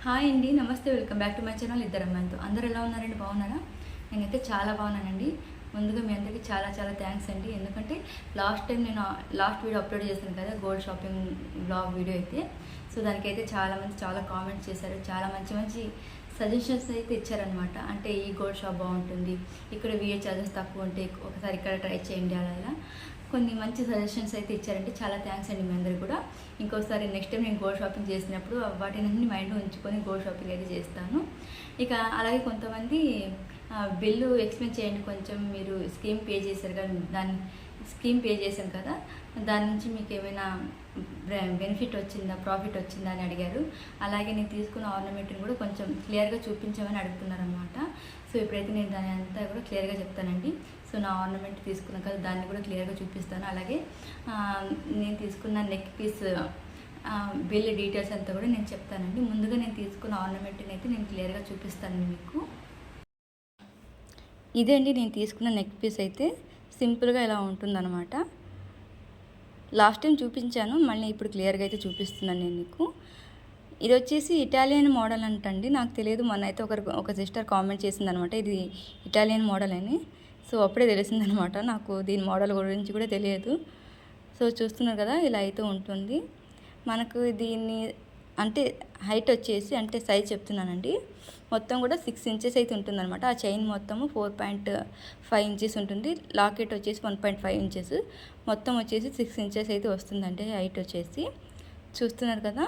Hi అండి, నమస్తే. Welcome back to my channel ఇద్దరు అమ్మాయిలతో. అందరూ ఎలా ఉన్నారండి? బాగున్నారా? నేనైతే చాలా బాగున్నానండి. ముందుగా మీ అందరికీ చాలా చాలా థ్యాంక్స్ అండి. ఎందుకంటే లాస్ట్ టైం నేను వీడియో అప్లోడ్ చేశాను కదా, గోల్డ్ షాపింగ్ బ్లాగ్ వీడియో అయితే. సో దానికైతే చాలామంది చాలా కామెంట్స్ చేశారు, చాలా మంచి మంచి సజెషన్స్ అయితే ఇచ్చారనమాట. అంటే ఈ గోల్డ్ షాప్ బాగుంటుంది, ఇక్కడ విఏ చార్జెస్ తక్కువ ఉంటే ఒకసారి ఇక్కడ ట్రై చేయండి, అలా ఇలా కొన్ని మంచి సజెషన్స్ అయితే ఇచ్చారండి. చాలా థ్యాంక్స్ అండి మీ అందరికీ కూడా. ఇంకోసారి నెక్స్ట్ టైం నేను గోల్డ్ షాపింగ్ చేసినప్పుడు వాటిని మైండ్లో ఉంచుకొని గోల్డ్ షాపింగ్ అయితే చేస్తాను. ఇక అలాగే కొంతమంది బిల్లు ఎక్స్ప్లెయిన్ చేయండి, కొంచెం మీరు స్కీమ్ పే చేశారు కదా, దాన్ని స్కీమ్ పే చేశాను కదా, దాని నుంచి మీకు ఏమైనా బెనిఫిట్ వచ్చిందా, ప్రాఫిట్ వచ్చిందా అని అడిగారు. అలాగే నేను తీసుకున్న ఆర్నమెంట్ని కూడా కొంచెం క్లియర్గా చూపించమని అడుగుతున్నారనమాట. సో ఇప్పుడైతే నేను దాని అంతా కూడా క్లియర్గా చెప్తానండి. సో నా ఆర్నమెంట్ తీసుకున్నాను కదా, దాన్ని కూడా క్లియర్గా చూపిస్తాను. అలాగే నేను తీసుకున్న నెక్ పీస్ బిల్ డీటెయిల్స్ అంతా కూడా నేను చెప్తానండి. ముందుగా నేను తీసుకున్న ఆర్నమెంట్ని అయితే నేను క్లియర్గా చూపిస్తాను మీకు. ఇదే అండి నేను తీసుకున్న నెక్ పీస్ అయితే సింపుల్గా ఇలా ఉంటుందన్నమాట. లాస్ట్ టైం చూపించాను, మళ్ళీ ఇప్పుడు క్లియర్గా అయితే చూపిస్తున్నాను నేను మీకు. ఇది వచ్చేసి ఇటాలియన్ మోడల్ అంటండి, నాకు తెలియదు. మొన్న అయితే ఒక సిస్టర్ కామెంట్ చేసిందనమాట, ఇది ఇటాలియన్ మోడల్ అని. సో అప్పుడే తెలిసిందనమాట నాకు, దీని మోడల్ గురించి కూడా తెలియదు. సో చూస్తున్నారు కదా, ఇలా అయితే ఉంటుంది మనకు. దీన్ని అంటే హైట్ వచ్చేసి, అంటే సైజ్ చెప్తున్నానండి, మొత్తం కూడా 6 ఇంచెస్ అయితే ఉంటుందన్నమాట. ఆ చైన్ మొత్తము 4.5 ఇంచెస్ ఉంటుంది. లాకెట్ వచ్చేసి 1.5 ఇంచెస్, మొత్తం వచ్చేసి 6 ఇంచెస్ అయితే వస్తుందండి హైట్ వచ్చేసి. చూస్తున్నారు కదా,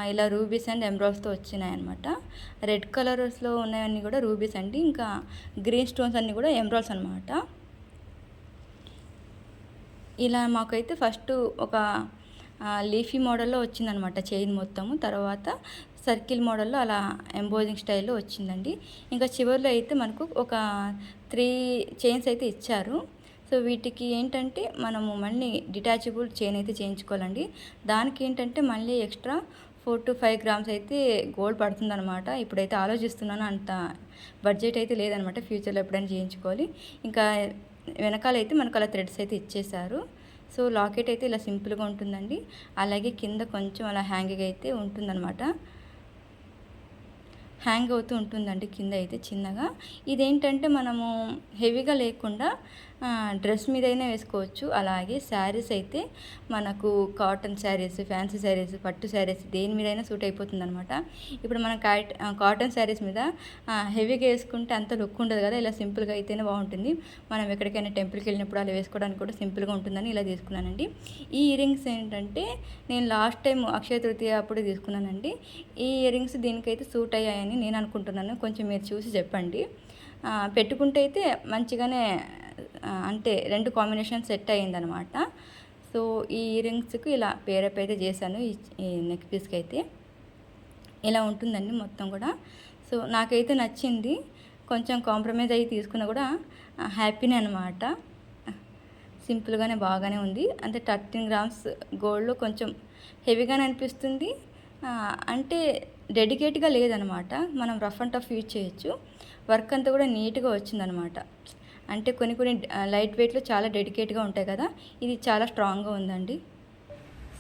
ఇలా రూబీస్ అండ్ ఎమరాల్డ్స్తో వచ్చినాయన్నమాట. రెడ్ కలర్స్లో ఉన్నాయన్నీ కూడా రూబీస్ అండి, ఇంకా గ్రీన్ స్టోన్స్ అన్నీ కూడా ఎమరాల్డ్స్ అనమాట. ఇలా మాకైతే ఫస్ట్ ఒక లీఫీ మోడల్లో వచ్చిందనమాట చైన్ మొత్తము, తర్వాత సర్కిల్ మోడల్లో అలా ఎంబోజింగ్ స్టైల్లో వచ్చిందండి. ఇంకా చివరిలో అయితే మనకు ఒక 3 చైన్స్ అయితే ఇచ్చారు. సో వీటికి ఏంటంటే మనము మళ్ళీ డిటాచబుల్ చైన్ అయితే చేయించుకోవాలండి. దానికి ఏంటంటే మళ్ళీ ఎక్స్ట్రా 4 to 5 గ్రామ్స్ అయితే గోల్డ్ పడుతుందన్నమాట. ఇప్పుడైతే ఆలోచిస్తున్నాను, అంత బడ్జెట్ అయితే లేదనమాట, ఫ్యూచర్లో ఎప్పుడైనా చేయించుకోవాలి. ఇంకా వెనకాలైతే మనకు అలా థ్రెడ్స్ అయితే ఇచ్చేశారు. సో లాకెట్ అయితే ఇలా సింపుల్గా ఉంటుందండి. అలాగే కింద కొంచెం అలా హ్యాంగింగ్ అయితే ఉంటుందన్నమాట, హ్యాంగ్ అవుతూ ఉంటుందండి కింద అయితే చిన్నగా. ఇదేంటంటే మనము హెవీగా లేకుండా డ్రెస్ మీదైనా వేసుకోవచ్చు. అలాగే శారీస్ అయితే మనకు కాటన్ శారీస్, ఫ్యాన్సీ శారీస్, పట్టు శారీస్ దేని మీదైనా సూట్ అయిపోతుంది అనమాట. ఇప్పుడు మనం కాటన్ శారీస్ మీద హెవీగా వేసుకుంటే అంత లుక్ ఉండదు కదా, ఇలా సింపుల్గా అయితేనే బాగుంటుంది. మనం ఎక్కడికైనా టెంపుల్కి వెళ్ళినప్పుడు అలా వేసుకోవడానికి కూడా సింపుల్గా ఉంటుందని ఇలా తీసుకున్నానండి. ఈ ఇయర్ రింగ్స్ ఏంటంటే నేను లాస్ట్ టైం అక్షయ తృతీయ అప్పుడు తీసుకున్నానండి. ఈ ఇయర్ రింగ్స్ దీనికైతే సూట్ అయ్యాయని నేను అనుకుంటున్నాను, కొంచెం మీరు చూసి చెప్పండి. పెట్టుకుంటే అయితే మంచిగానే, అంటే 2 కాంబినేషన్ సెట్ అయ్యిందనమాట. సో ఈ ఇయర్ రింగ్స్కి ఇలా పేరప్ అయితే చేశాను. ఈ నెక్ పీస్కి అయితే ఇలా ఉంటుందండి మొత్తం కూడా. సో నాకైతే నచ్చింది, కొంచెం కాంప్రమైజ్ అయ్యి తీసుకున్నా కూడా హ్యాపీనే అనమాట. సింపుల్గానే బాగానే ఉంది. అంటే 13 గ్రామ్స్ గోల్డ్లో కొంచెం హెవీగానే అనిపిస్తుంది. అంటే డెడికేట్గా లేదనమాట, మనం రఫ్ అండ్ టఫ్ యూజ్ చేయొచ్చు. వర్క్ అంతా కూడా నీట్గా వచ్చిందనమాట. అంటే కొన్ని లైట్ వెయిట్లో చాలా డెడికేట్గా ఉంటాయి కదా, ఇది చాలా స్ట్రాంగ్గా ఉందండి.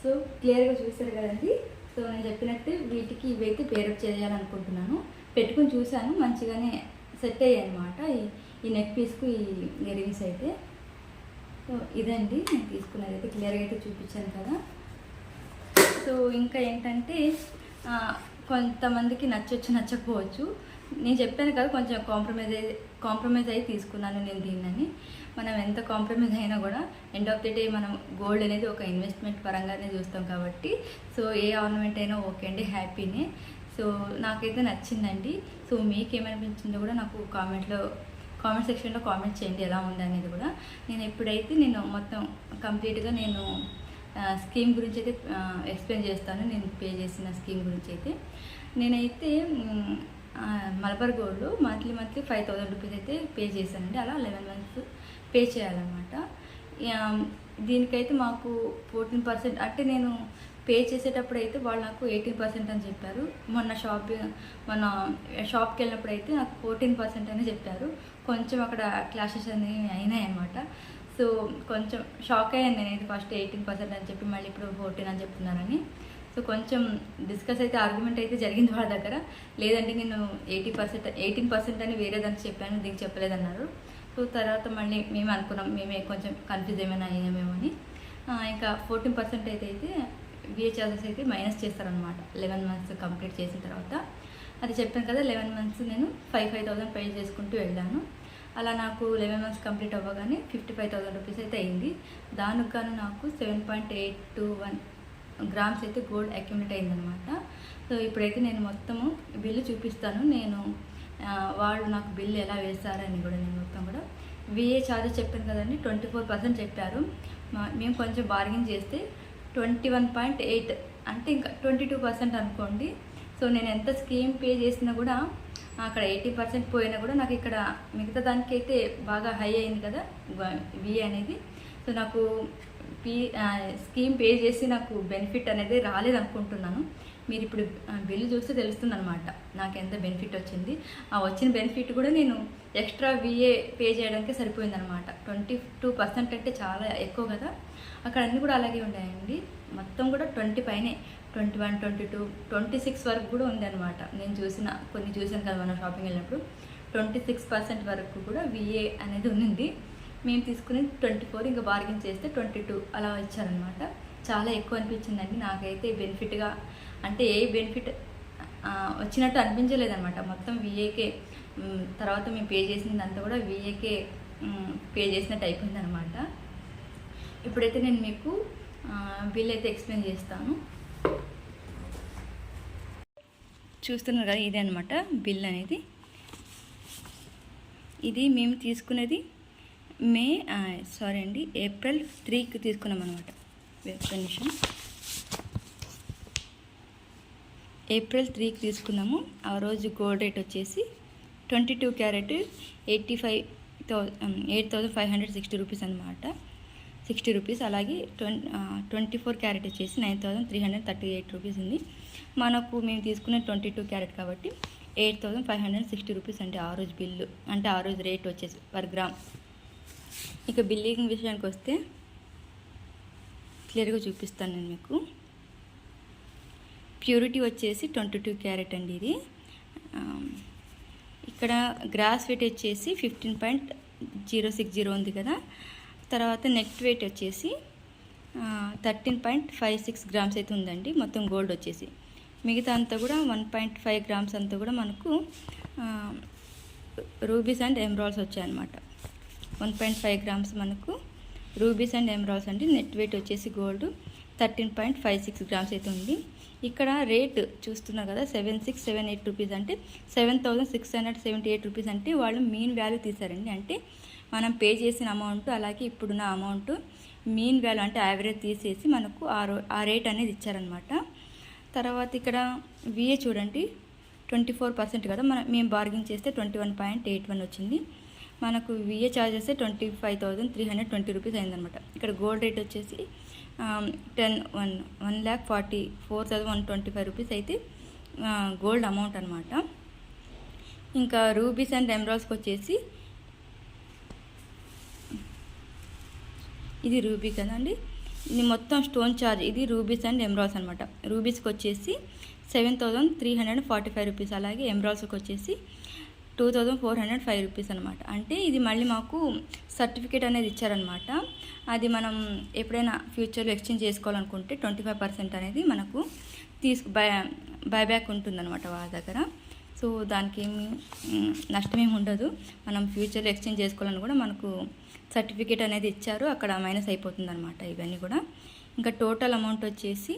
సో క్లియర్గా చూసారు కదండి. సో నేను చెప్పినట్టు వీటికి ఇవైతే పేరప్ చేయాలనుకుంటున్నాను. పెట్టుకుని చూశాను, మంచిగానే సెట్ అయ్యాయి అనమాట ఈ నెక్ పీస్కు ఈ ఇయర్ రింగ్స్ అయితే. సో ఇదండి నేను తీసుకున్నది అయితే, క్లియర్గా అయితే చూపించాను కదా. సో ఇంకా ఏంటంటే కొంతమందికి నచ్చొచ్చు, నచ్చకపోవచ్చు. నేను చెప్పాను కదా, కొంచెం కాంప్రమైజ్ అయ్యి తీసుకున్నాను నేను దీన్ని. మనం ఎంత కాంప్రమైజ్ అయినా కూడా ఎండ్ ఆఫ్ ది డే మనం గోల్డ్ అనేది ఒక ఇన్వెస్ట్మెంట్ పరంగానే చూస్తాం కాబట్టి, సో ఏ ఆర్నమెంట్ అయినా ఓకే అండి, హ్యాపీనే. సో నాకైతే నచ్చిందండి. సో మీకు ఏమనిపించిందో కూడా నాకు కామెంట్ సెక్షన్లో కామెంట్ చేయండి, ఎలా ఉంది అనేది కూడా. నేను మొత్తం కంప్లీట్గా నేను స్కీమ్ గురించి అయితే ఎక్స్ప్లెయిన్ చేస్తాను. నేను పే చేసిన స్కీమ్ గురించి అయితే, నేనైతే మలబార్ గోల్డ్ మంత్లీ 5,000 రూపీస్ అయితే పే చేశానండి. అలా 11 months పే చేయాలన్నమాట. దీనికైతే మాకు 14%, అంటే నేను పే చేసేటప్పుడు అయితే వాళ్ళు నాకు 18% అని చెప్పారు. మొన్న షాప్కి వెళ్ళినప్పుడు అయితే నాకు 14% అని చెప్పారు. కొంచెం అక్కడ క్లాషెస్ అనేవి అయినాయి అన్నమాట. సో కొంచెం షాక్ అయ్యాను నేనైతే, ఫస్ట్ 18% అని చెప్పి మళ్ళీ ఇప్పుడు 14 అని చెప్తున్నారని. సో కొంచెం డిస్కస్ అయితే ఆర్గ్యుమెంట్ అయితే జరిగింది వాళ్ళ దగ్గర. లేదంటే నేను 18% అని వేరే దానికి చెప్పాను, దీనికి చెప్పలేదన్నారు. సో తర్వాత మళ్ళీ మేము అనుకున్నాం, మేమే కొంచెం కన్ఫ్యూజ్ ఏమైనా అయ్యామేమో అని. ఇంకా 14% అయితే విఏ చార్జెస్ అయితే మైనస్ చేస్తారనమాట 11 months కంప్లీట్ చేసిన తర్వాత. అది చెప్పాను కదా, 11 months నేను 5,000 పే చేసుకుంటూ వెళ్ళాను. అలా నాకు 11 months కంప్లీట్ అవ్వగానే 55,000 రూపీస్ అయితే అయింది. దానికి గాను నాకు 7.821 grams అయితే గోల్డ్ అక్యుమిలేట్ అయిందనమాట. సో ఇప్పుడైతే నేను మొత్తము బిల్లు చూపిస్తాను. నేను వాళ్ళు నాకు బిల్లు ఎలా వేస్తారని కూడా నేను మొత్తం కూడా. విఏ ఛార్జెస్ చెప్పాను కదండి, 24% చెప్పారు. మేము కొంచెం బార్గెన్ చేస్తే 21.8 అంటే ఇంకా 22% అనుకోండి. సో నేను ఎంత స్కీమ్ పే చేసినా కూడా అక్కడ 80% పోయినా కూడా నాకు ఇక్కడ మిగతా దానికైతే బాగా హై అయింది కదా విఏ అనేది. సో నాకు స్కీమ్ పే చేసి నాకు బెనిఫిట్ అనేది రాలేదనుకుంటున్నాను. మీరు ఇప్పుడు బిల్లు చూస్తే తెలుస్తుంది అనమాట నాకు ఎంత బెనిఫిట్ వచ్చింది. ఆ వచ్చిన బెనిఫిట్ కూడా నేను ఎక్స్ట్రా విఏ పే చేయడానికి సరిపోయిందనమాట. 22% అంటే చాలా ఎక్కువ కదా. అక్కడ అన్నీ కూడా అలాగే ఉన్నాయండి, మొత్తం కూడా 20 పైనే, 21, 22, 26 వరకు కూడా ఉంది అనమాట. నేను కొన్ని చూసాను కదా మనం షాపింగ్ వెళ్ళినప్పుడు, 26% వరకు కూడా విఏ అనేది ఉంది. మేము తీసుకుని 24, ఇంకా బార్గెన్ చేస్తే 22 అలా ఇచ్చారనమాట. చాలా ఎక్కువ అనిపించిందండి నాకైతే బెనిఫిట్గా. అంటే ఏ బెనిఫిట్ వచ్చినట్టు అనిపించలేదన్నమాట. మొత్తం విఏకే, తర్వాత మేము పే చేసినదంతా కూడా విఏకే పే చేసినట్టు అయిపోయిందనమాట. ఇప్పుడైతే నేను మీకు బిల్ అయితే ఎక్స్ప్లెయిన్ చేస్తాను. చూస్తున్నారు కదా, ఇదే అనమాట బిల్ అనేది. ఇది మేము తీసుకునేది ఏప్రిల్ 3కి తీసుకున్నాం అనమాట. నిమిషం, ఏప్రిల్ 3కి తీసుకున్నాము. ఆ రోజు గోల్డ్ రేట్ వచ్చేసి 22 క్యారెట్ 8,560 రూపీస్ అనమాట, 60 రూపీస్. అలాగే 24 క్యారెట్ వచ్చేసి 9,338 రూపీస్ ఉంది. మేము తీసుకునే 22 క్యారెట్ కాబట్టి 8,560 రూపీస్ అంటే ఆ రోజు బిల్లు, అంటే ఆ రోజు రేట్ వచ్చేసి పర్ గ్రామ్. ఇక బిల్లింగ్ విషయానికి వస్తే క్లియర్గా చూపిస్తాను నేను మీకు. ప్యూరిటీ వచ్చేసి 22 క్యారెట్ అండి ఇది. ఇక్కడ గ్రాస్ వెయిట్ వచ్చేసి 15.060 ఉంది కదా. తర్వాత నెట్ వెయిట్ వచ్చేసి 13.56 grams అయితే ఉందండి మొత్తం గోల్డ్ వచ్చేసి. మిగతా అంతా కూడా 1.5 grams అంతా కూడా మనకు రూబీస్ అండ్ ఎమరాల్డ్స్ వచ్చాయన్నమాట. 1.5 grams మనకు రూబీస్ అండ్ ఎమరాల్డ్స్ అండి. నెట్ వెయిట్ వచ్చేసి గోల్డ్ 13.56 grams అయితే ఉంది. ఇక్కడ రేట్ చూస్తున్నారు కదా, 7678 రూపీస్ అంటే 7678 రూపీస్ అంటే వాళ్ళు మీన్ వాల్యూ తీశారండి. అంటే మనం పే చేసిన అమౌంట్ అలాగే ఇప్పుడున్న అమౌంట్ మీన్ వాల్యూ అంటే యావరేజ్ తీసేసి మనకు ఆ రేట్ అనేది ఇచ్చారనమాట. తర్వాత ఇక్కడ విఏ చూడండి 24% కదా, మేము బార్గెన్ చేస్తే 21.81 వచ్చింది. మనకు విఏ ఛార్జెస్ 25,320 రూపీస్ అయిందనమాట. ఇక్కడ గోల్డ్ రేట్ వచ్చేసి 1,44,125 రూపీస్ అయితే గోల్డ్ అమౌంట్ అనమాట. ఇంకా రూబీస్ అండ్ ఎమరాల్డ్స్కి వచ్చేసి ఇది రూబీ కదండి, ఇది మొత్తం స్టోన్ ఛార్జ్, ఇది రూబీస్ అండ్ ఎమరాల్డ్స్ అనమాట. రూబీస్కి వచ్చేసి 7,345 రూపీస్, అలాగే ఎమరాల్డ్స్కి వచ్చేసి 2,405 రూపీస్ అనమాట. అంటే ఇది మళ్ళీ మాకు సర్టిఫికేట్ అనేది ఇచ్చారనమాట. అది మనం ఎప్పుడైనా ఫ్యూచర్లో ఎక్స్చేంజ్ చేసుకోవాలనుకుంటే 25% అనేది మనకు బైబ్యాక్ ఉంటుందన్నమాట వాళ్ళ దగ్గర. సో దానికి ఏమి నష్టమేమి ఉండదు. మనం ఫ్యూచర్లో ఎక్స్చేంజ్ చేసుకోవాలని కూడా మనకు సర్టిఫికేట్ అనేది ఇచ్చారు, అక్కడ మైనస్ అయిపోతుంది అనమాట ఇవన్నీ కూడా. ఇంకా టోటల్ అమౌంట్ వచ్చేసి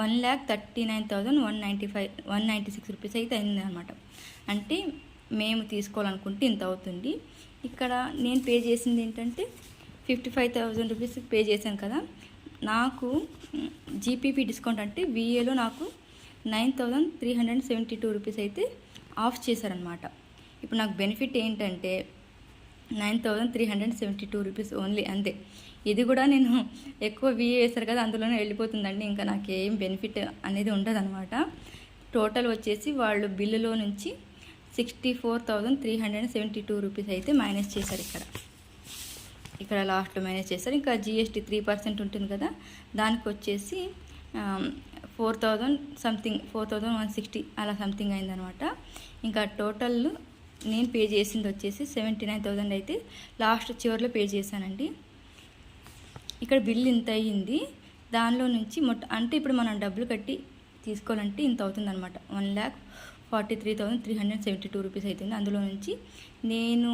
1,39,196 రూపీస్ అయితే అయింది అనమాట. అంటే మేము తీసుకోవాలనుకుంటే ఇంత అవుతుంది. ఇక్కడ నేను పే చేసింది ఏంటంటే 55,000 రూపీస్ పే చేశాను కదా. నాకు జీపీపీ డిస్కౌంట్ అంటే విఏలో నాకు 9,372 రూపీస్ అయితే ఆఫ్ చేశారనమాట. ఇప్పుడు నాకు బెనిఫిట్ ఏంటంటే 9,372 రూపీస్ ఓన్లీ, అంతే. ఇది కూడా నేను ఎక్కువ విఏ వేశారు కదా, అందులోనే వెళ్ళిపోతుందండి. ఇంకా నాకు ఏం బెనిఫిట్ అనేది ఉండదు అనమాట. టోటల్ వచ్చేసి వాళ్ళు బిల్లులో నుంచి 64,372 రూపీస్ అయితే మైనస్ చేశారు. ఇక్కడ లాస్ట్ మైనస్ చేశారు. ఇంకా జిఎస్టీ 3% ఉంటుంది కదా, దానికి వచ్చేసి 4000 సంథింగ్ 4160 అలా సంథింగ్ అయిందనమాట. ఇంకా టోటల్ నేను పే చేసింది వచ్చేసి 79,000 అయితే లాస్ట్ చివరిలో పే చేశానండి. ఇక్కడ బిల్ ఇంత అయ్యింది. దానిలో నుంచి అంటే ఇప్పుడు మనం డబ్బులు కట్టి తీసుకోవాలంటే ఇంత అవుతుందన్నమాట. 1,43,372 రూపీస్ అవుతుంది. అందులో నుంచి నేను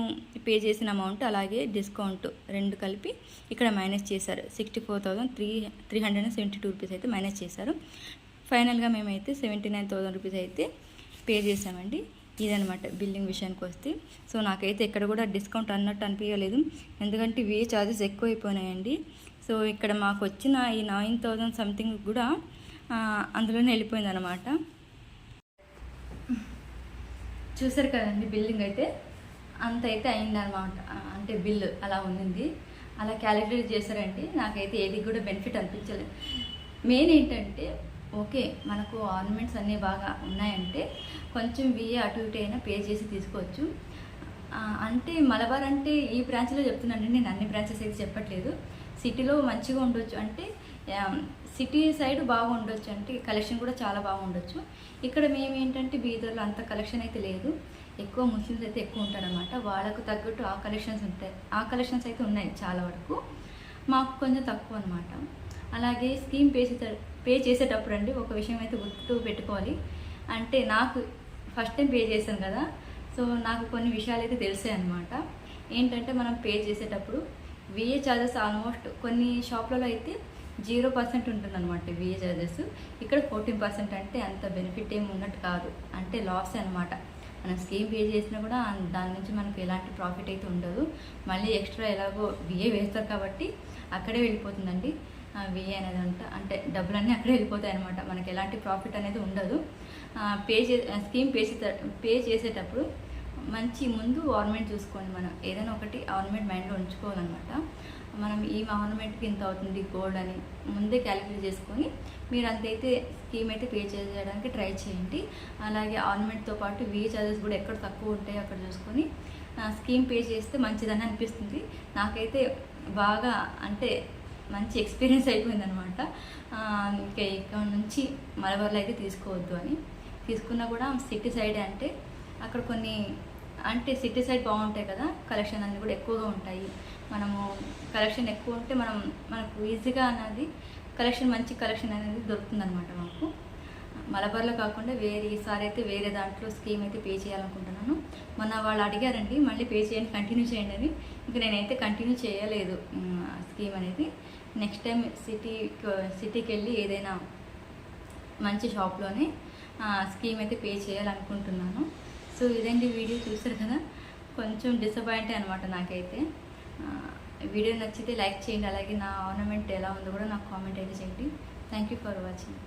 పే చేసిన అమౌంట్ అలాగే డిస్కౌంట్ రెండు కలిపి ఇక్కడ మైనస్ చేశారు. 64,372 రూపీస్ అయితే మైనస్ చేశారు. ఫైనల్గా మేమైతే 79,000 రూపీస్ అయితే పే చేసామండి. ఇదనమాట బిల్లింగ్ విషయానికి వస్తే. సో నాకైతే ఎక్కడ కూడా డిస్కౌంట్ అన్నట్టు అనిపించలేదు, ఎందుకంటే వే ఛార్జెస్ ఎక్కువైపోయినాయండి. సో ఇక్కడ మాకు వచ్చిన ఈ 9,000 సంథింగ్ కూడా అందులోనే వెళ్ళిపోయింది అనమాట. చూసారు కదండి, బిల్లింగ్ అయితే అంత అయితే అయిందనమాట. అంటే బిల్లు అలా ఉంది, అలా క్యాలిక్యులేట్ చేశారండి. నాకైతే ఏది కూడా బెనిఫిట్ అనిపించలేదు. మెయిన్ ఏంటంటే ఓకే, మనకు ఆర్నమెంట్స్ అన్నీ బాగా ఉన్నాయంటే కొంచెం విఏ అటు ఇటు అయినా పే చేసి తీసుకోవచ్చు. అంటే మలబార్ అంటే ఈ బ్రాంచ్లో చెప్తున్నానండి, నేను అన్ని బ్రాంచెస్ అయితే చెప్పట్లేదు. సిటీలో మంచిగా ఉండొచ్చు, అంటే సిటీ సైడ్ బాగా ఉండొచ్చు, అంటే కలెక్షన్ కూడా చాలా బాగుండొచ్చు. ఇక్కడ మేము ఏంటంటే బీదర్లో అంత కలెక్షన్ అయితే లేదు, ఎక్కువ ముస్లిమ్స్ అయితే ఎక్కువ ఉంటారనమాట. వాళ్ళకు తగ్గట్టు ఆ కలెక్షన్స్ ఉంటాయి, ఆ కలెక్షన్స్ అయితే ఉన్నాయి చాలా వరకు, మాకు కొంచెం తక్కువ అనమాట. అలాగే స్కీమ్ పే చేసేటప్పుడు అండి ఒక విషయం అయితే గుర్తు పెట్టుకోవాలి. అంటే నాకు ఫస్ట్ టైం పే చేశాను కదా, సో నాకు కొన్ని విషయాలు అయితే తెలిసాయి అనమాట. ఏంటంటే మనం పే చేసేటప్పుడు విఏ ఛార్జెస్ ఆల్మోస్ట్ కొన్ని షాప్లలో అయితే 0% ఉంటుందన్నమాట విఏ ఛార్జెస్. ఇక్కడ 14%, అంటే అంత బెనిఫిట్ ఏమి ఉన్నట్టు కాదు, అంటే లాస్ అనమాట. మనం స్కీమ్ పే చేసినా కూడా దాని నుంచి మనకు ఎలాంటి ప్రాఫిట్ అయితే ఉండదు. మళ్ళీ ఎక్స్ట్రా ఎలాగో విఏ వేస్తారు కాబట్టి అక్కడే వెళ్ళిపోతుందండి విఏ అనేది అంటే డబ్బులన్నీ అక్కడే వెళ్ళిపోతాయి అనమాట. మనకి ఎలాంటి ప్రాఫిట్ అనేది ఉండదు. స్కీమ్ పే చేసేటప్పుడు మంచి ముందు ఆర్నమెంట్ చూసుకోండి. మనం ఏదైనా ఒకటి ఆర్నమెంట్ మైండ్లో ఉంచుకోవాలన్నమాట. మనం ఈ ఆర్నమెంట్కి ఇంత అవుతుంది గోల్డ్ అని ముందే క్యాలిక్యులేట్ చేసుకొని మీరు అంతైతే స్కీమ్ అయితే పే చేయడానికి ట్రై చేయండి. అలాగే ఆర్నమెంట్తో పాటు విఏ ఛార్జెస్ కూడా ఎక్కడ తక్కువ ఉంటాయో అక్కడ చూసుకొని స్కీమ్ పే చేస్తే మంచిదని అనిపిస్తుంది. నాకైతే బాగా అంటే మంచి ఎక్స్పీరియన్స్ అయిపోయిందనమాట. ఇంకా ఇక్కడ నుంచి మలబార్లో అయితే తీసుకోవద్దు అని, తీసుకున్నా కూడా సిటీ సైడ్ అంటే అక్కడ కొన్ని అంటే సిటీ సైడ్ బాగుంటాయి కదా, కలెక్షన్ అన్నీ కూడా ఎక్కువగా ఉంటాయి. మనము కలెక్షన్ ఎక్కువ ఉంటే మనకు ఈజీగా అనేది మంచి కలెక్షన్ అనేది దొరుకుతుందనమాట మాకు. మలబార్లో కాకుండా ఈసారి అయితే వేరే దాంట్లో స్కీమ్ అయితే పే చేయాలనుకుంటున్నాను. మొన్న వాళ్ళు అడిగారండి మళ్ళీ పే చేయండి, కంటిన్యూ చేయండి అని. ఇంకా నేనైతే కంటిన్యూ చేయలేదు స్కీమ్ అనేది. నెక్స్ట్ టైం సిటీకి వెళ్ళి ఏదైనా మంచి షాప్లోనే స్కీమ్ అయితే పే చేయాలనుకుంటున్నాను. సో ఇదండి వీడియో, చూసారు కదా, కొంచెం డిసప్పాయింట్ అనమాట నాకైతే. వీడియో నచ్చితే లైక్ చేయండి, అలాగే నా ఆర్నమెంట్ ఎలా ఉందో కూడా నాకు కామెంట్ అయితే చేయండి. Thank you for watching.